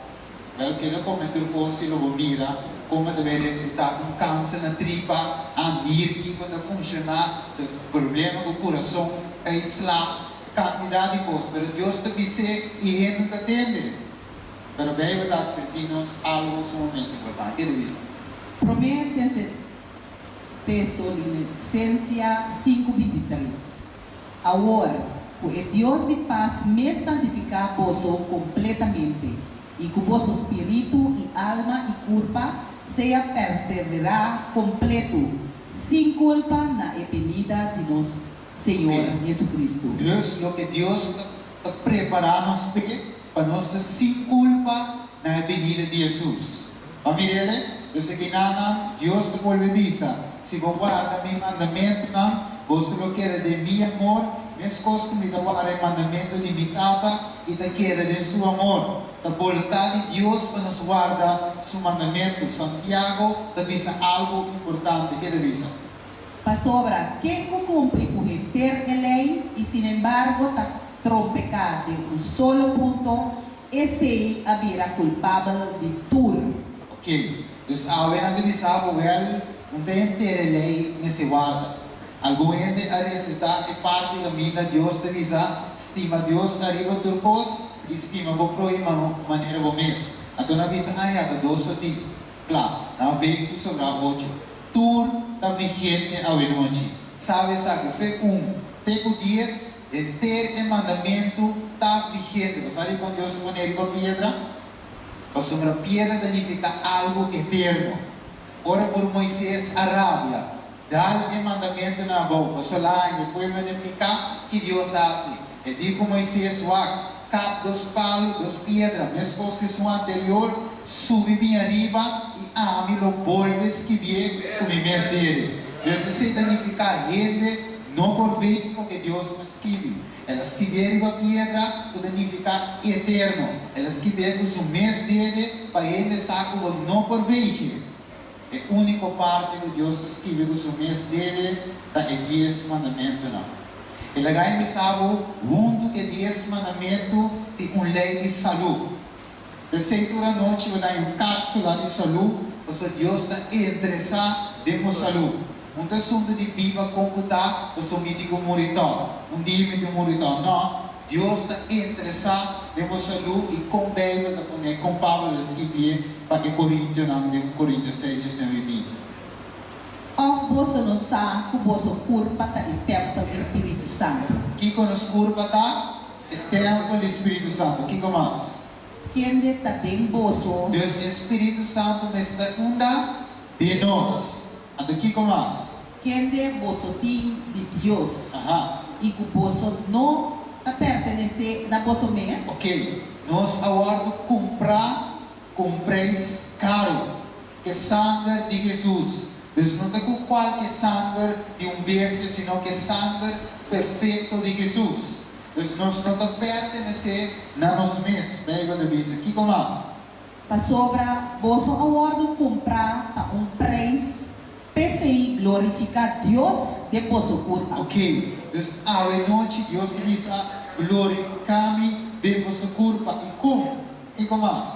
S1: Ela quer comer tudo coisa e logo mira, como deve resultar com câncer na tripa, a que quando funcionar, problema com o coração, é islam, quantidade de coisas. Mas Deus te disse e ele não te atende. Mas bem verdade, perdidos algo sumamente importante.
S2: Promete Tesalonicenses 5:23. Agora, o Deus de paz me santificar vos completamente, e que o vosso espírito e alma e corpo seja perseverar completo, sem culpa na venida de nosso Senhor Jesus Cristo.
S1: Deus, o que Deus está preparando para nós sem culpa na venida de Jesus. Família, eu sei que Deus te volve dizer. Se você guarda meu mandamento, você não quer de meu amor, mas costume de guardar o mandamento limitado e de querer de seu amor. A vontade de Deus para nos guardar seu mandamento. Santiago te diz algo importante. Que te diz?
S2: Para sobra, quem cumpre com ter a lei e, sin embargo, está trompecar de solo ponto, esse haverá culpável de tudo.
S1: Ok. Então, a gente diz algo, não tem ter a lei nesse guarda. Algum gente a recitar é parte da vida de Deus te diz, estima Deus arriba tudo coisa, estima o próximo maneira o mês. Então, a visa é doce tipo. Claro, não veio que sobrar 8. Tudo está vigente a noite. Sabe, tem 10, e ter o mandamento está vigente. Você sabe quando Deus põe ele com pedra? Sobre a pedra significa algo eterno. Ora por Moisés, a rábia, dá o mandamento na boca, só lá, e depois magnificar que Deus hace. E digo Moisés, cap dos palos, dos pedras, minha exposição anterior, subi bem arriba e me lo volves que vier com o mês dele. Deus se significa gente, não por ver porque Deus não escreve. Elas que vieram a pedra, significa eterno. Elas que vieram com o mês dele, para ele saco não por ver. É a única parte que Deus escreve com o mês dele, está em 10 mandamentos. E lá em sabe, junto com 10 mandamentos, tem uma lei de saúde. De 6 da noite, vai dar uma cápsula de saúde, porque Deus está interessado em saúde. Um assunto de viva computar, o somiti com moritão. Um dia me de moritão. Não, Deus está interessado em você e com Bíblia, com Paulo escrevia para que Coríntios não de Coríntios 6, 19.
S2: Of você não sabe que você curva está em templo do Espírito Santo.
S1: Que conosco curva está? O templo do Espírito Santo. Que mais?
S2: Quem está dentro você?
S1: Deus Espírito Santo está unda de nós. Então que mais?
S2: Quem é você tem de Deus? E que você não pertence a você mesmo?
S1: Ok. Nós agora comprar com preço caro. Que sangue de Jesus. Deus não está com qualquer sangue de besta, sino que sangue perfeito de Jesus. Deus não está pertence a nós mesmos. Pega da vista. Que mais?
S2: Para sobra, você agora comprar a preço PCI glorificar Deus depois do curva.
S1: Ok. A noite Deus diz glorificar-me depois do curva. E como? E como mais?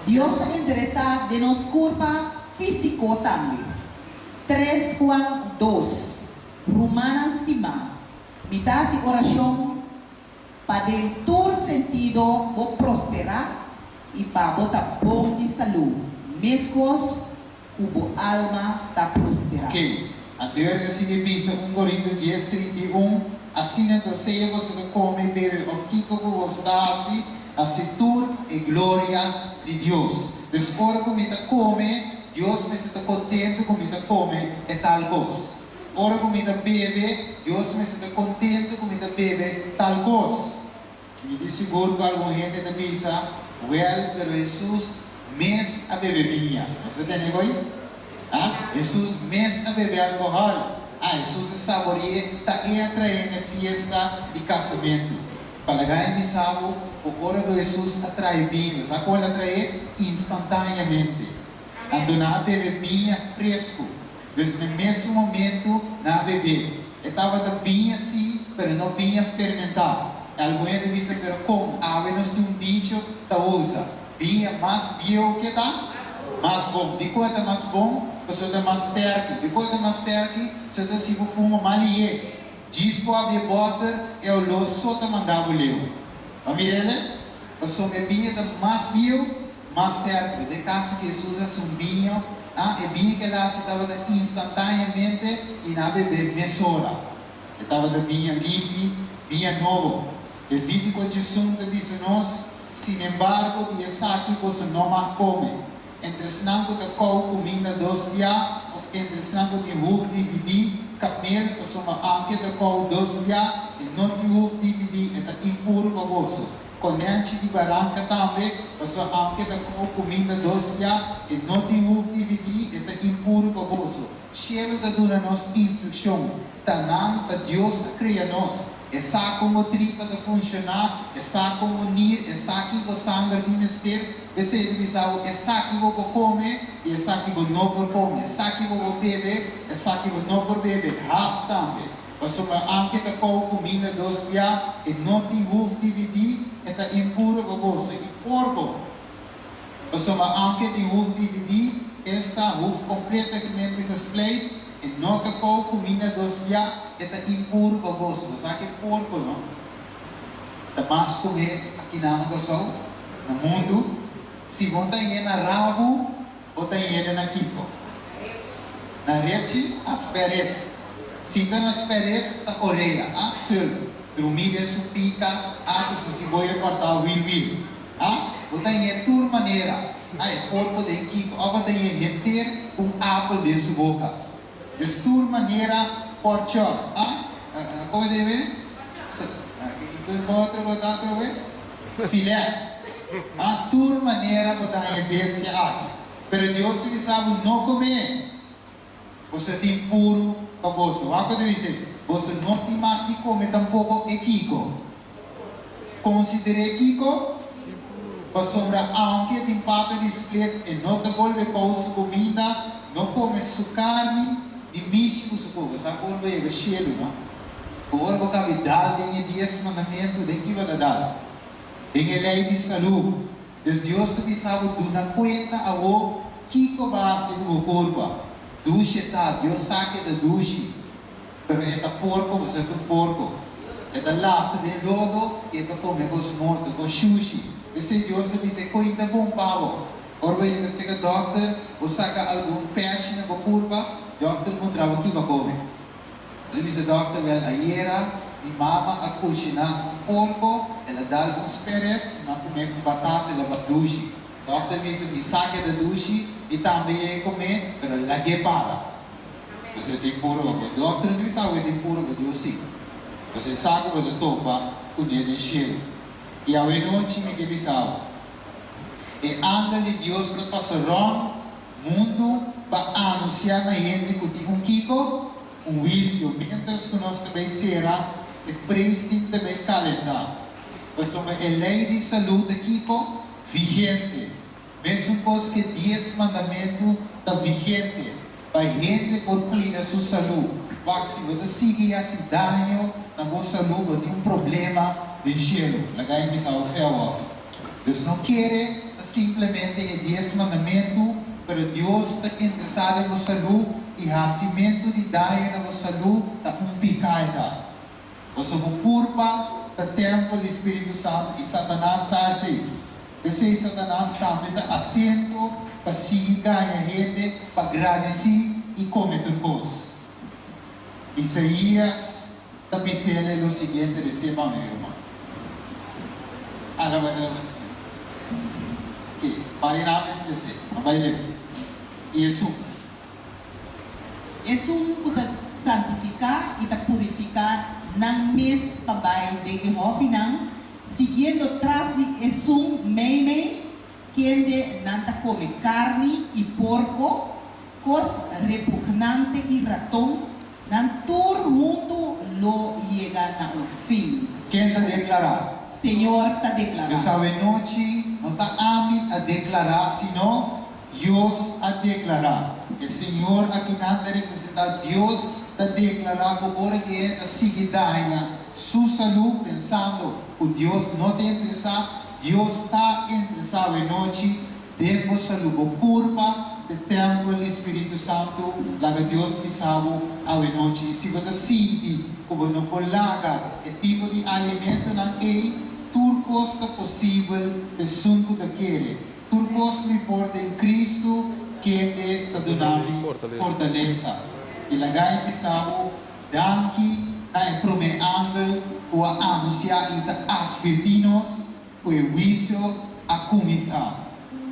S2: Deus está interessado em nos curva físico também. 3 Juan 2. Romanas 5. Me dá essa oração para dentro sentido vou prosperar e para botar bom de saúde. Mesmo o alma está prosperando.
S1: Ok. Anterior a seguir pisa 1 Coríntios 10, 31. Assim então seja você come e bebe of que você dá a cintura e glória de Deus. Então, ora como está come, Deus me está contente como está come é tal coisa. Ora como está bebe, Deus me está contente como está bebe tal coisa. E de seguro que alguma gente está pensa, well, pero Jesus mes a beber vinho. Você tem aí? Jesus mes a beber alcohol. Jesus saboreia, está atraindo a festa de casamento. Para ganhar de sábado, o hora do Jesus atrai vinho. Sabe qual atrai? Instantaneamente. Ando na beber vinho fresco. Desde no mesmo momento, na beber. Estava da vinho assim, mas não vinho fermentado. Alguém disse, pero como? Nós temos dicho da usa. Vinho mais bio que tá? Mais bom. De quanto mais bom, você está mais terque. De quanto mais terque, você está se fuma malie. Diz que a bebota é o loço só está mandando o leu. Vamos ver ele? Você bebia mais bio, mais terque. De caso que Jesus é um vinho, é vinho que lá se estava instantaneamente e na bebê mesora. Estava da vinho limpo, vinho novo. El 24 de junho diz nós, sin embargo, de essa aqui você não mais come. Entre snango da cou comida 2 dias, ou entre snango de ruf dividir, camel, você uma anque da cou 2 dias, e não de ruf dividir, é impuro para você. Conhece de barranca também, você anque da cou comida 2 dias, e não de ruf dividir, é impuro para você. Cheiro está dando nos instrução, tanam para Deus criar nós. É só como tripa de funcionar, é só como unir, é só que você sangue de mestre, você deve saber, é só que você come, e é só que você não pode comer, é só que você bebe, é só que você não pode beber, ras também. Você vai anche da comida 2 dias, e não tem ruf dividir, é impuro para você. E porco, você vai anche de ruf dividir, esta ruf completamente display, e não da comida 2 dias, é impuro para você. Você sabe que porco, não? Mas comer aqui na Corsol, no mundo, se você tem na rabo, você tem na kiko. Na rete, as paredes. Se está nas paredes, a orelha, a sul. Trumilha, supica, se vai cortar o wil. Você tem de maneira. Porco de kiko, você tem de ter apple dentro da sua boca. De toda maneira, porchor. Como deve? Filé. A toda maneira botar em bestia aqui. Pero Deus se sabe não comer. Você tem puro para você. O que deve dizer? Você não tem mais que comer tampouco é kiko. Considere kiko. Para sobrar aunque tem parte de split e não te volve com sua comida, não come sua carne, e mixe com sua coisa. Sabe quando é cheiro, não? Por a cavidade tem 10 mandamentos de que vai dar. Tem a lei de saúde. Deus te sabe do na conta a o que base do corpo. douche tá, Deus sabe da douche. Pero esta porco, você tem porco. Esta laça de lodo, esta come os mortos, com sushi. Esse Deus me diz, coisa bom pavo. Orba ele que chega doctor, ou saca algum peixe na curva, doctor encontrava aqui para comer. Ele diz, doctor, well, a mama a cozinhar porco, ela dá uns peret, mas comer com batata, ela vai douche. Doctor me diz, me saca da douche, e também é comer, pero ela para. Você tem puro, o doutor não sabe que tem puro, mas Deus sim. Você sabe que você topa o dia de cheiro. E a noite me que sabe. E anda de Deus que passarão mundo para anunciar na gente que tem kiko, vício. Mientras que nós também será, e presidente também calendário. Nós somos a lei de saúde aqui, vigente. Mesmo coisa que 10 mandamentos está vigente. Para a gente por cuidar da sua saúde. Porque se você seguir esse dano na sua saúde, você tem problema de gelo. Lagai me salve a Deus não quer simplesmente 10 mandamentos, mas Deus está interessado na saúde e o nascimento de dano na saúde está picada. Você culpa do templo do Espírito Santo e Satanás sabe. Esse Satanás também está atento para seguir a gente, para agradecer e cometer coisas. Isaías também se lê o seguinte, receba meu irmão. Agora, para nada especial, vai ler. Isso.
S2: É para santificar e purificar não mês para de Jehová, seguindo atrás de Esum meme, que não come carne e porco, cos repugnante e ratão, não todo mundo lo chega no fim.
S1: Quem está declarando?
S2: Senhor está declarando.
S1: Essa noite não está a declarar, senão Deus a declarar. O Senhor aqui não está representando Deus a declarar por hora que é a seguidinha sua saúde, pensando que Deus não tem interessado, Deus está interessado em noite, demos saúde por curva do templo do Espírito Santo, lá que Deus me salvo ao noite. Se você sente como não coloca o tipo de alimento na tudo costa possível de sunco daquele. Tudo costa importa em Cristo que está dando fortaleza. E lá que salvo, daqui na primeiro ângulo, o anunciar e advertir-nos o vício a começar.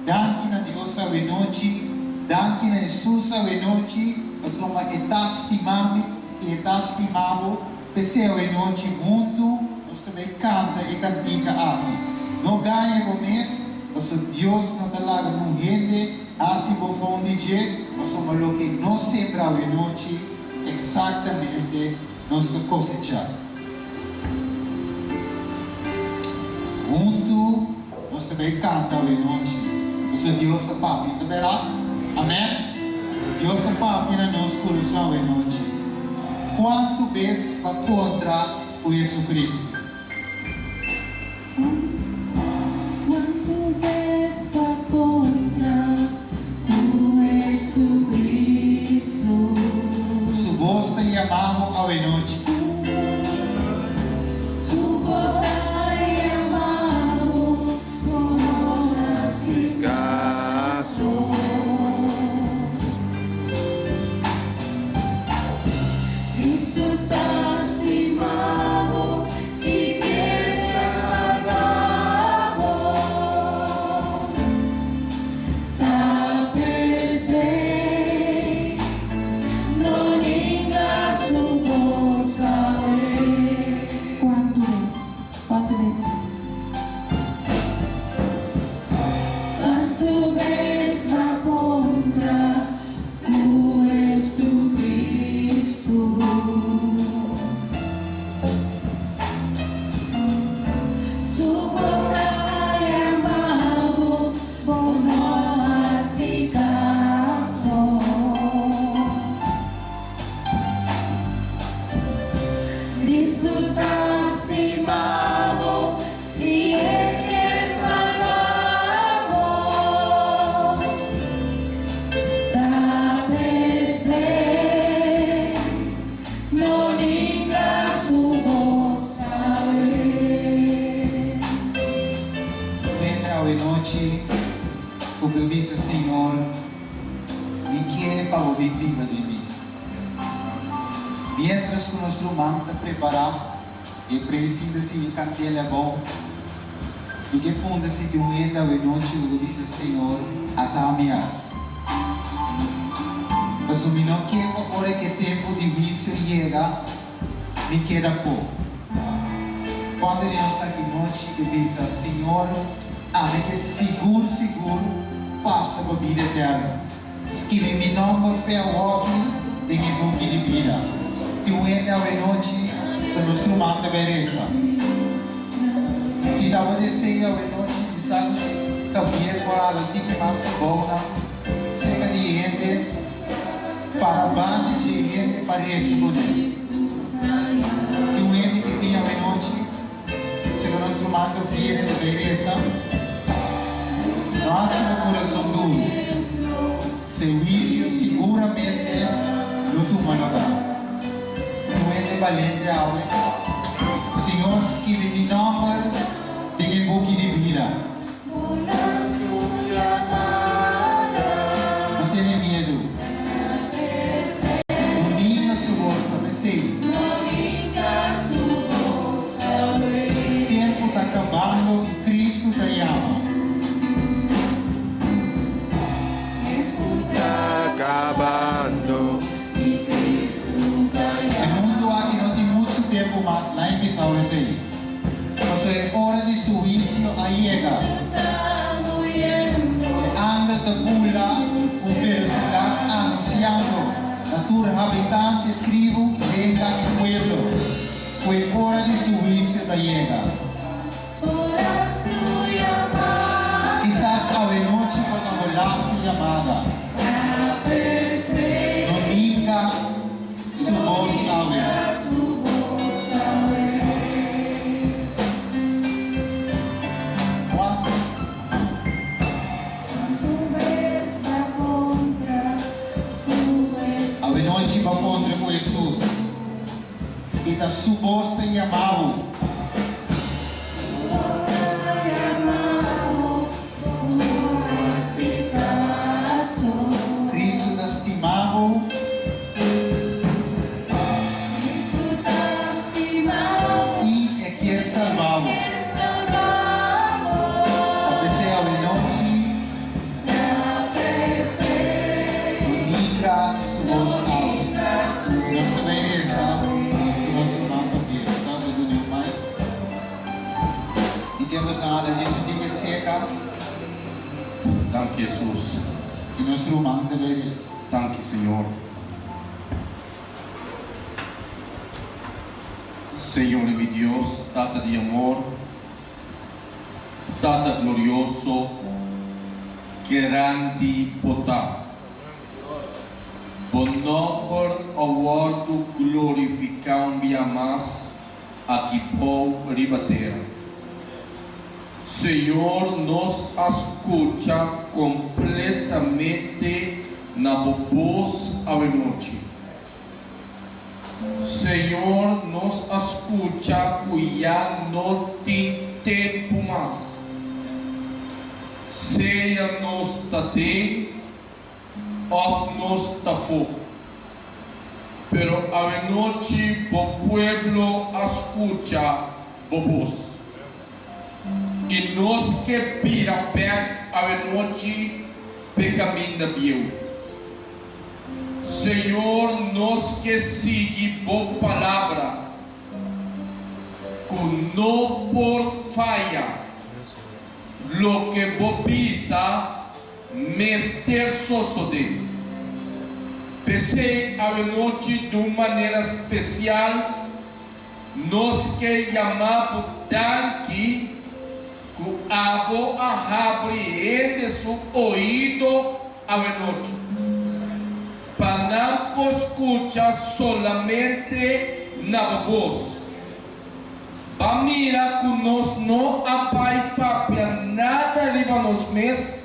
S1: Daqui na Deus a noite, daqui na Jesus a noite, nós somos estimado e estimado, pensei a noite muito, nós também canta e cantica aqui. Não ganha o mês, nosso Deus não está lá no gente, assim como foi dizer, nós somos o que não sembra a noite, exatamente nossa cosecha. Junto, nós também canta a noite. Nosso Deus é papi, tá verá? Amém? Deus é papi na nossa coração a noite. Quanto vezes para contra o Jesus Cristo?
S3: Quanto vezes para contra o Jesus Cristo?
S1: Suposta e amamos a noite.
S3: Cristo está estimado e quer salvar.
S1: víctima de mí. Mientras que nuestro manda preparar e precisa se cantela bom, e que funda-se de entra a noite o diz Senhor, atame-a. Mas o menino que agora que tempo de vício chega, me queda pouco. Quando ele está aqui noite e diz Senhor, ame que seguro passa para a vida eterna. Escreve meu nome para o walking, tem que book de vida. E o entra a noite, se não se manda beleza. Se dá para descer a noite, sabe que também para a tique mais boa, chega de gente para a banda de gente para responder. E o ente que tinha a noite, se o nosso mando viene de beleza, nosso coração duro, serviço seguramente no teu lugar. O ente valente ao Senhor, escreve meu nome, tem book de vida. Não tenha medo. Não diga sua voz para você. O tempo está acabando e Cristo te ama.
S4: Acabando.
S1: O mundo aqui não tem muito tempo mais lá em Bissau. Mas é hora de juízo a chega. E anda de fula com velocidade anunciando a tua habitante, tribo, lenda e pueblo. Foi hora de juízo a chega. Quizás a noite quando volar sua chamada. Não diga sua voz a ver. Noite para contra com Jesus e está suposto a chamá-lo. Cristo está estimado e quer salvá-lo. A pesar da noite, diga sua voz. Nós também rezamos, nós irmãos aqui, estamos do Pai. E temos a aula de diga seca.
S5: Dank Jesus.
S1: E nosso irmão também reza.
S5: Dank Senhor. Senhor meu Deus, Tata de amor, Tata glorioso, grande potente. Por nome ao glorificar um dia mais aqui por ribater. Senhor, nos escuta completamente na voz à noite. Senhor, nos escuta e já não tem tempo mais. Seja nos tem of nos tafo. Pero a noite o pueblo escucha voz. E nós que pira perto a noite pecamina bio. Senhor, nós que sigue boa palavra, com não por falha, lo que vos pisa Mester Sosode. Pensei a noite de uma maneira especial, nós que chamamos Danke, que avô abre seu ouvido a noite, para não escutar solamente na voz. Para mirar que nós não apai papel nada de nós mesmos,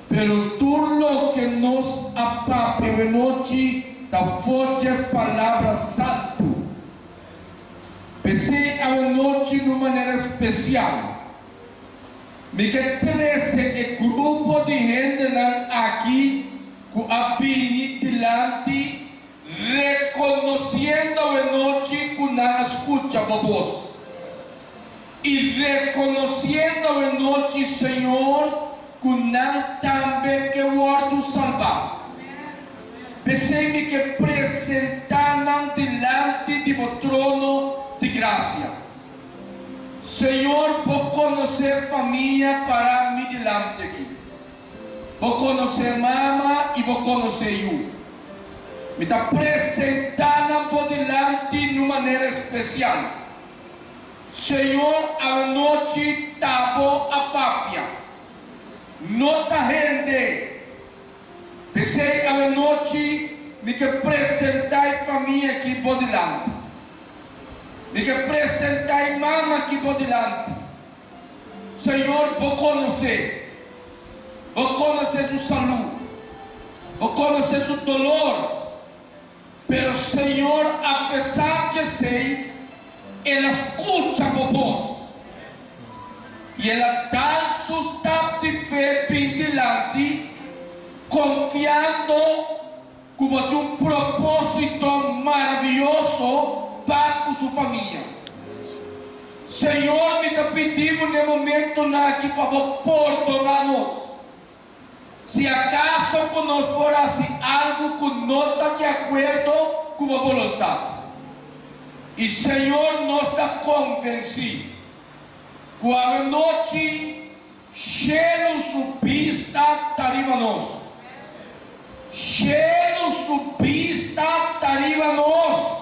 S5: pero tudo lo que nos apape a noite da forte palavra santo. Pensei a noite de uma maneira especial. Me que 13 grupo de gente aqui que abini delante, reconociendo a noche que no escucha a voz. Y reconociendo a noche, Señor, que no también que guardo salvar. Pensei-me que apresentaram delante de meu trono de graça. Senhor, vou conhecer família para mim delante aqui. Vou conhecer mama e vou conhecer eu. Me está apresentando por delante de uma maneira especial. Senhor, a noite tabo a pápia. Nota rende. Pensei a noite me que apresentai família aqui por delante. Me que apresentai mama aqui por delante. Senhor, vou conhecer. Vou conhecer sua saúde. Vou conhecer seu dolor. Pero Senhor, apesar de ser, ela escuta a voz. E ela dá sustento de fé bem delante, confiando como de um propósito maravilhoso para com sua família. Senhor, me está pedindo no momento aqui para perdonar-nos. Se acaso conosco fosse algo que não está de acordo com a vontade. E Senhor, nós está convencido que a noite cheio subista tariva nós. Cheio subista tariva nós.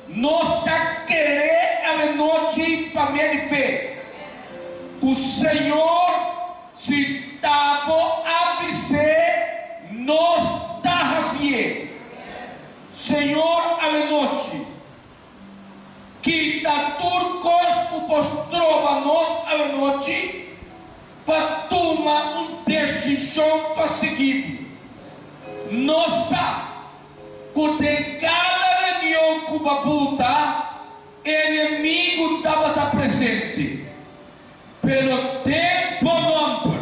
S5: Nós está querendo a noite para minha fé. O Senhor se tabo avisar, nós está assim. Senhor, a noite que está turcos que postrova nós a noite para tomar uma decisão para seguir. Nossa, que tem cada reunião que babuta, inimigo estava presente. Pelo tempo number,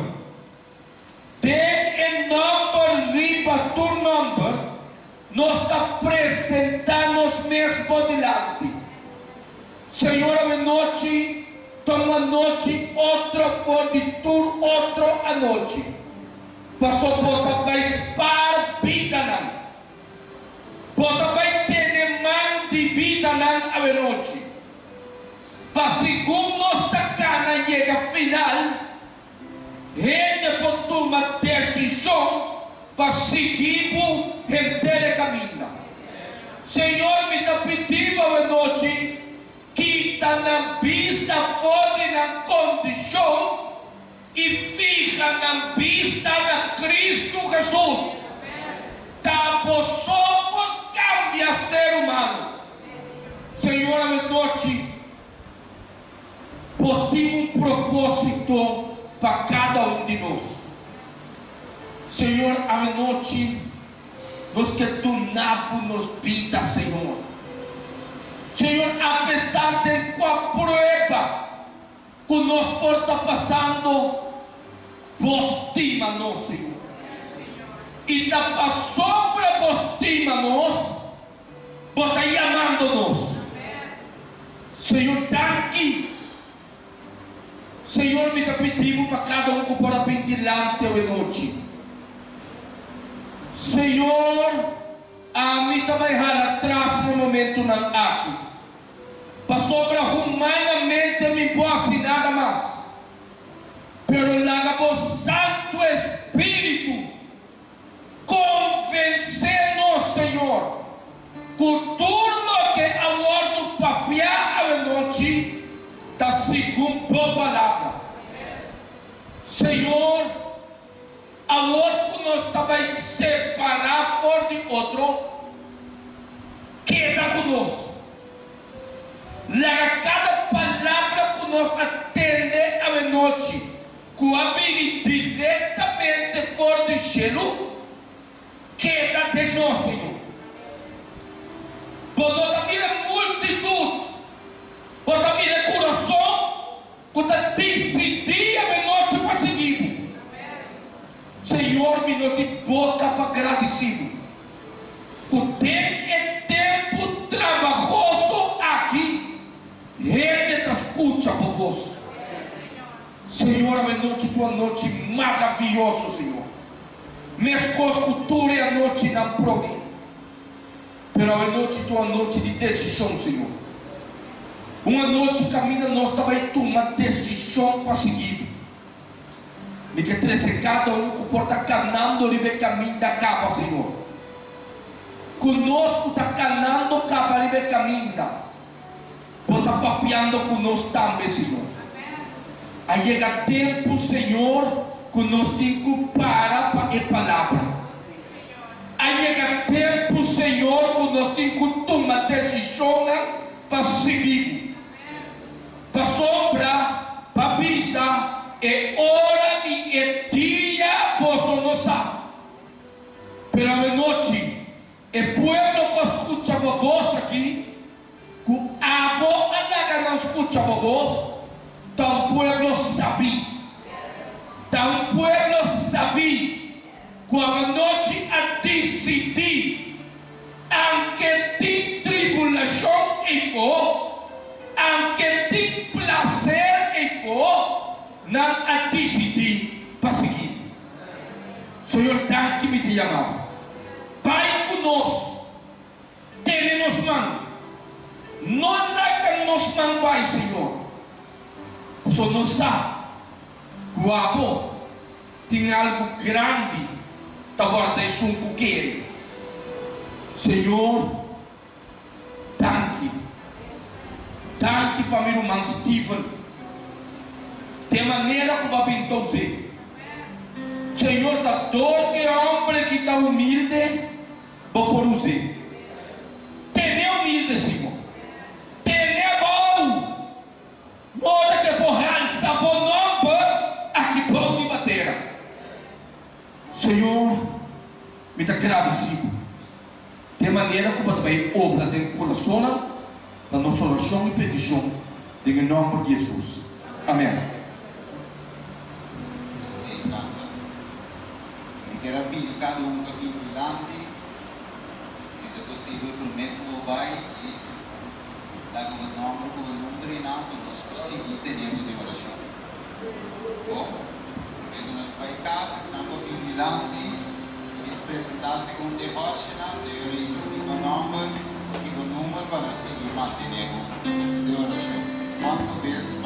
S5: tem number riba tu number, nós está apresentando os mesmos delante. Senhor, a noite, toma noite, outra por de tur, outro a noite. Passou por vai para vida não. Bota vai ter man de vida não a noite. Para segundo nós da cana chega final, ele pode tomar decisão para seguir o inteiro caminho. Senhor, me está pedindo a noite que está na vista fora na condição e fica na vista de Cristo Jesus. Está só por cambiar ser humano. Senhor, a noite tem um propósito para cada um de nós. Senhor, a noite nós queremos donar-nos vida, Senhor. Senhor, apesar de qual prova que nós por estar passando, vos estima-nos, Senhor. E está passando para vos estima-nos, vos está chamando-nos. Senhor, está aqui. Senhor, me está pedindo para cada um que pode vir delante da noite. Senhor, a mim também vai atrás no momento não aqui. Passou para humanamente me posso nada mais. Pero lá o Santo Espírito convencer-nos, Senhor, que tudo que abordo papel à noite está segundo a palavra. Senhor, a outro nós também separar por de outro, queda conosco. Lá cada palavra que nós atende à noite, que vem diretamente por de gelo, queda de nós, Senhor. Quando também a multidão, quando também o coração, quando decidir a noite para seguir. Senhor, me não de boca para vos. Senhor, a noite tua noite maravilhosa, Senhor. Mesmo cultura é a noite não prove. Pero a noite tua noite de decisão, Senhor. Uma noite caminha nós também tomar decisão para seguir. E que cada um comporta caminhando e caminho da capa, Senhor. Conosco está caminhando capa e caminho. Está papiando conosco também, Senhor. Aí chega tempo, Senhor, que nós temos que parar para a palavra. Aí chega tempo, Senhor, que nós temos que tomar decisão para seguir. Para sobrar, para pisar, é hora e é dia, você não sabe. Pela noite, é pueblo que escuta a voz aqui, que a boca não escuta a voz. Então o pueblo sabia. Então o pueblo sabia. Quando a noite a decidir, aunque tem tribulação e for, aunque tem prazer e for, não a decidir para seguir. Senhor, tanto que me te chamava. Pai conosco, tem-nos mão. Não larga nos mão, Pai, Senhor. Só não sabe, o avô tem algo grande, agora isso um quer. Senhor, tanque para meu irmão Steven, de maneira que vai pintar você. Senhor, da dor que homem que está humilde, vou por você. Tenha humilde, Senhor. Tenha bom. Mora que porra, sabonamba, aqui pão de bateira. Senhor, me dá agradecido. De maneira que você vai obra dentro do coração, da nossa oração e petição, em nome de Jesus. Amém.
S1: Sim, Papa. E quero pedir cada um que aqui delante, se é possível, prometo que vai, diz, da governador, que não treinar, nós conseguimos ter tempo de oração. Bom, prometo nós vai casa, estamos aqui delante, apresentar-se com devocional, de ouvir o nome e o número para seguir mantendo de oração. Quanto vezes